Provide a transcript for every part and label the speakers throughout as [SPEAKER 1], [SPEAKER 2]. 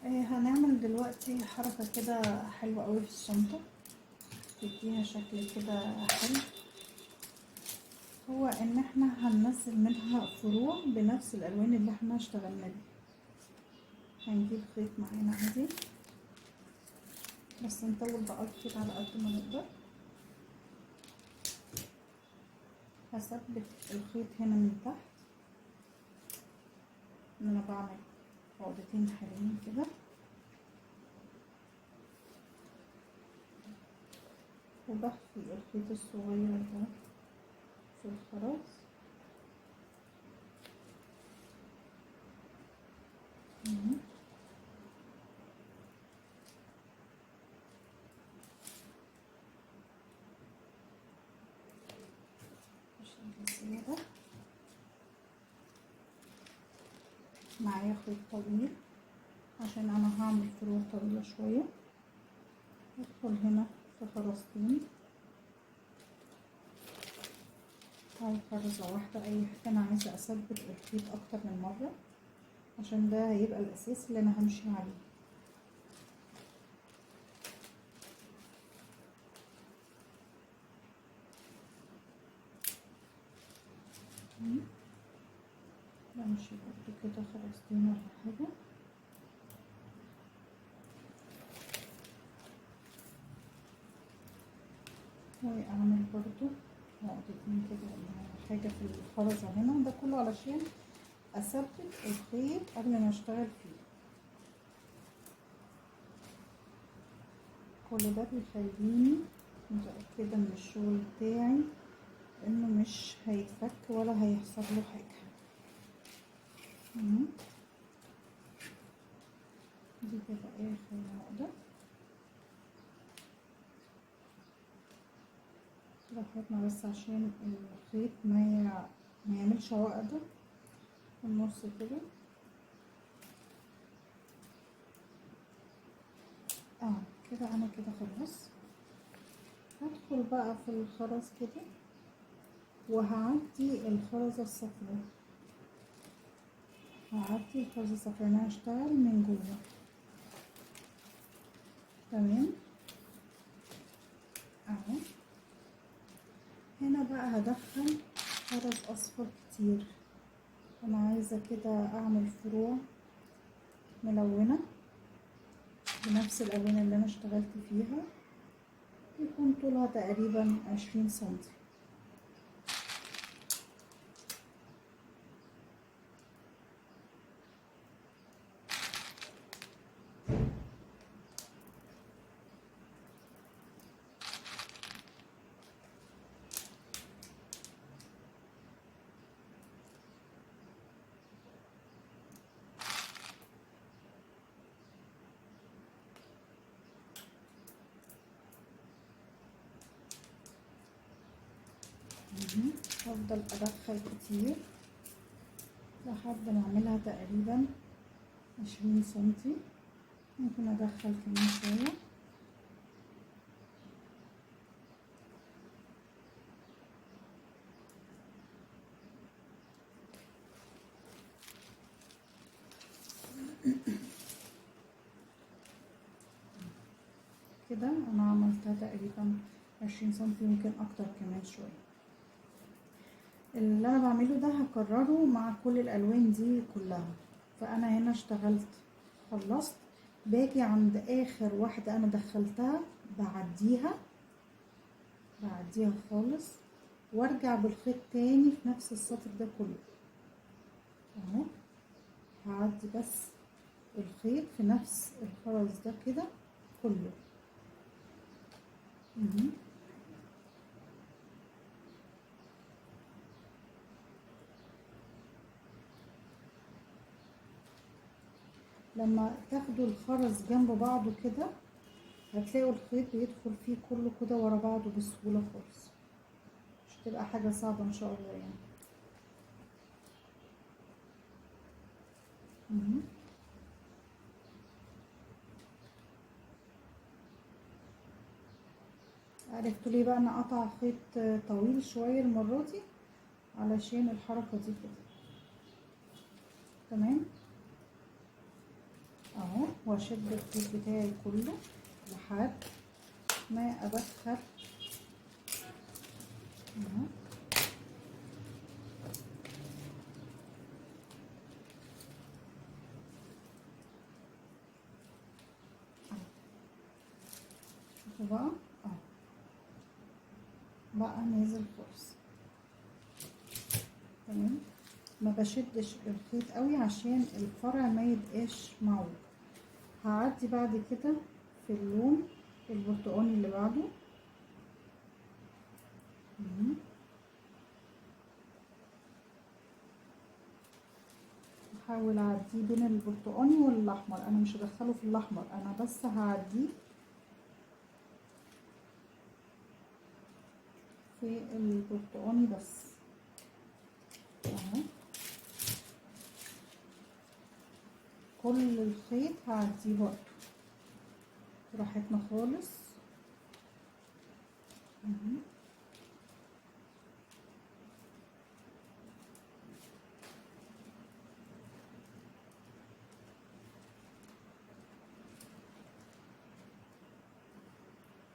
[SPEAKER 1] هنعمل دلوقتي حركة كده حلوة قوي في الشنطة، تديها شكل كده حلو. هو ان احنا هننزل منها فروع بنفس الالوان اللي احنا اشتغلنا بيها. هنجيب خيط معانا عادي، بس نطول بقى كده على قد ما نقدر. هثبت الخيط هنا من تحت، ان انا بعمل عقدتين حلوين كده، وبخفي الخيط الصغير ده في الخرز. الزيادة معايا خيط طويل عشان انا هعمل فروع طويلة شوية. ادخل هنا في خرزتين او خرزة واحدة، اي حاجة انا عايزة اثبت الخيط اكتر من مرة عشان ده هيبقى الاساس اللي انا همشي عليه. بمشي برضو كده خرزتين ولا حاجة. واعمل برضو عقدتين كده ولا حاجة في الخرزة هنا، ده كله علشان اثبت الخيط قبل ما اشتغل فيه. كل ده بيخليني متأكدة من الشغل بتاعي انه مش هيتفك ولا هيحصل له حاجة. دي كده اخر عقدة، راحتنا بس عشان الخيط ما يعملش عقدة في النص كده. كده انا كده خلاص. هدخل بقى في الخرز كده وهعدي الخرزة الصفراء، انا هشتغل من جوه. تمام اهو. هنا بقى هدخل خرز اصفر كتير، انا عايزة كده اعمل فروع ملونة بنفس الالوان اللي انا اشتغلت فيها، يكون طولها تقريبا 20 سنتي. هفضل ادخل كتير لحد ما اعملها تقريبا 20 سنتي. ممكن ادخل كمان شوية. كده انا عملتها تقريبا 20 سنتي، يمكن اكتر كمان شوية. اللي انا بعمله ده هكرره مع كل الالوان دي كلها. فانا هنا اشتغلت خلصت، باجي عند اخر واحدة انا دخلتها بعديها خالص، وارجع بالخيط تاني في نفس السطر ده كله اهو. هعدي بس الخيط في نفس الخرز ده كده كله. لما تاخدوا الخرز جنب بعضه كده هتلاقوا الخيط بيدخل فيه كله كده ورا بعضه بسهولة خالص، مش هتبقى حاجة صعبة ان شاء الله يعني. عرفتوا ليه بقى انا قطع خيط طويل شوية المرة دي؟ علشان الحركة دي كده. تمام اهو. واشد الخيط بتاعي كله لحد ما ادخل اهو. شوفوا بقى اهو، بقى نازل خالص. تمام، ما بشدش الخيط قوي عشان الفرع ما يبقاش معوج. هعدي بعد كده في اللون البرتقاني اللي بعده. هحاول اعديه بين البرتقاني والاحمر، انا مش هدخله في الاحمر، انا بس هعديه في البرتقاني بس اهو. كل الخيط هعديه برضه براحتنا خالص اهو.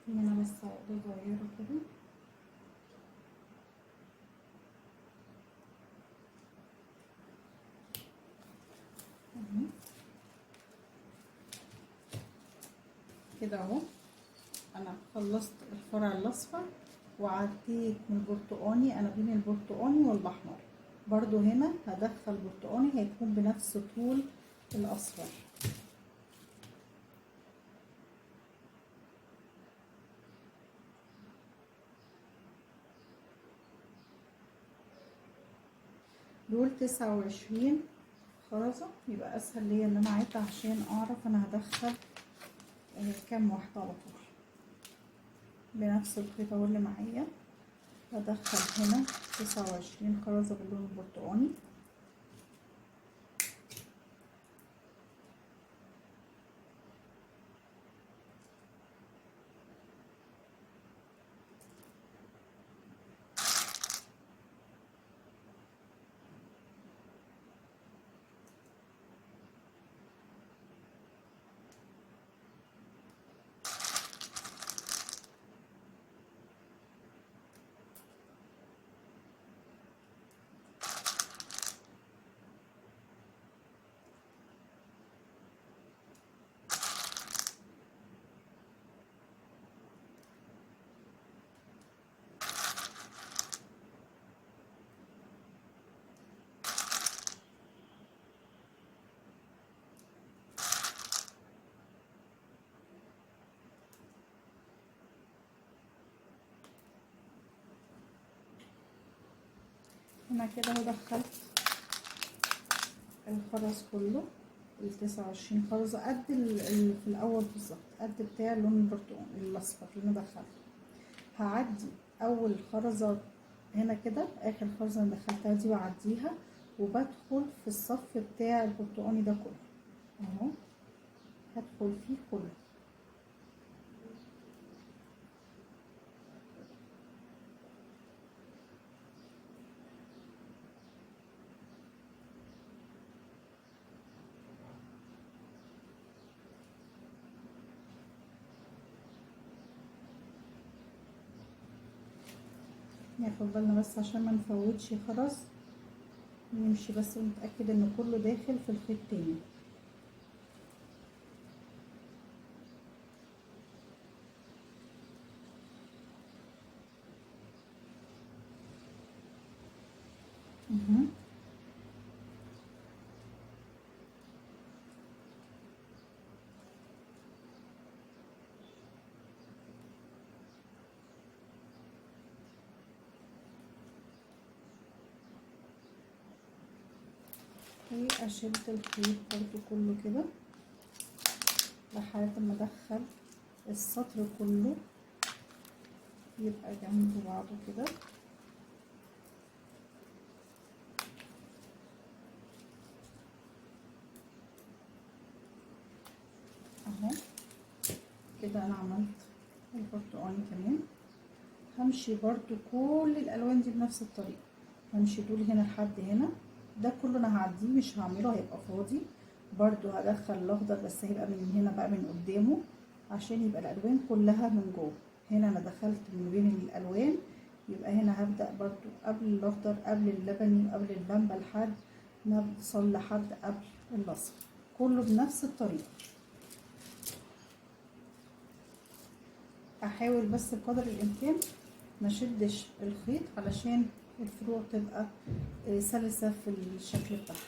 [SPEAKER 1] هنا بس عقدة صغيرة كده اهو كده اهو. انا خلصت الفرع الاصفر وعديت من البرتقاني، انا بين البرتقاني والاحمر برضو هنا هدخل برتقاني هيكون بنفس طول الاصفر. دول 29 خرزة، يبقى اسهل ليا ان انا اعد عشان اعرف انا هدخل كام واحدة على طول. بنفس الخيط اهو اللي معايا هدخل هنا 29 خرزة باللون البرتقاني. هنا كده اهو دخلت الخرز كله ال29 خرزة قد في الاول بالظبط، قد بتاع اللون البرتقاني الاصفر اللي انا دخلته. هعدي اول خرزة هنا كده، اخر خرزة انا دخلتها دي بعديها وبدخل في الصف بتاع البرتقاني ده كله اهو، هدخل فيه كله. ناخد بالنا بس عشان ما نفوتش خرز، نمشي بس ونتأكد ان كله داخل في الخيط تاني. واشد الخيط برضو كله كده لحد ما ادخل السطر كله يبقى جنب بعضه كده اهو. كده انا عملت البرتقاني كمان. همشي برضو كل الالوان دي بنفس الطريقه، همشي دول هنا لحد هنا، ده كله انا هعديه مش هعمله هيبقى فاضي، برضو هدخل الاخضر بس هيبقى من هنا بقى من قدامه عشان يبقى الالوان كلها من جوه. هنا انا دخلت من بين الالوان، يبقى هنا هبدأ برضو قبل الاخضر قبل اللبني قبل البامبا لحد ما بوصل لحد قبل الاصفر، كله بنفس الطريقة. احاول بس بقدر الامكان ما شدش الخيط علشان الفروع تبقى سلسة في الشكل بتاعها.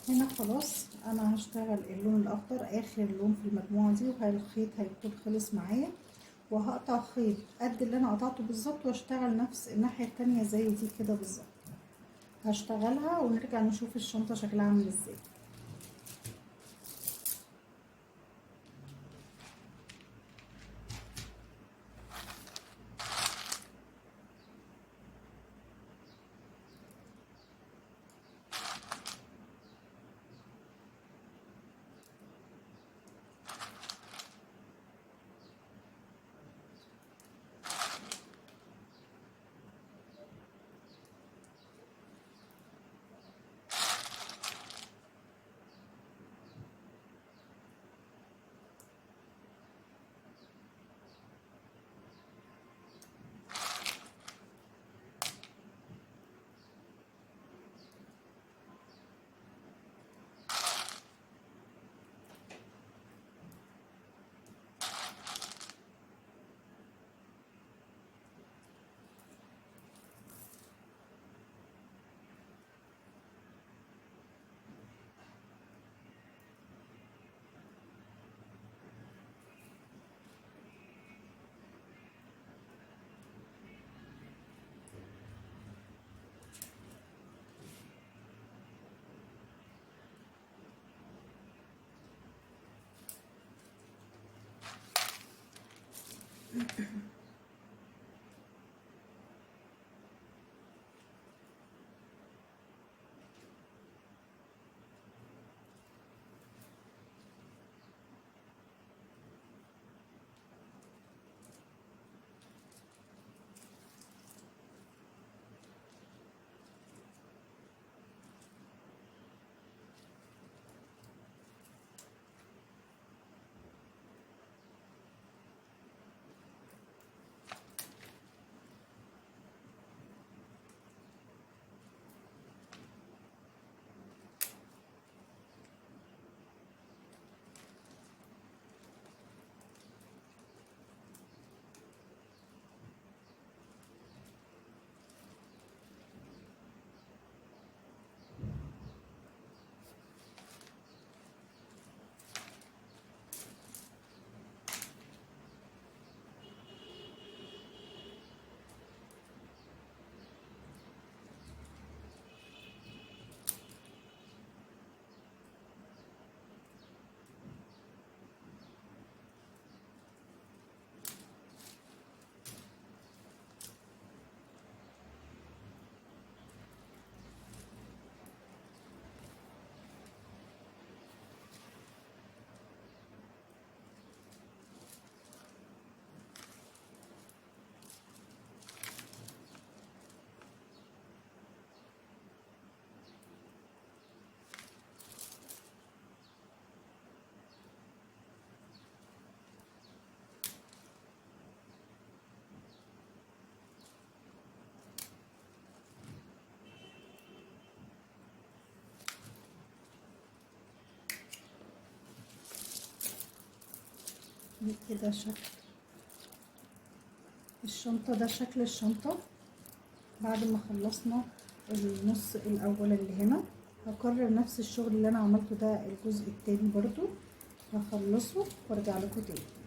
[SPEAKER 1] هنا خلاص انا هشتغل اللون الاخضر اخر لون في المجموعه دي، والخيط هيكون خلص معايا، وهقطع خيط قد اللي انا قطعته بالظبط واشتغل نفس الناحيه التانية زي دي كده بالظبط. هشتغلها ونرجع نشوف الشنطه شكلها عامل ازاي. دي كده شكل الشنطة، ده شكل الشنطة بعد ما خلصنا النص الاول اللي هنا. هكرر نفس الشغل اللي انا عملته ده الجزء التاني برضو، هخلصه وارجع لكم تاني.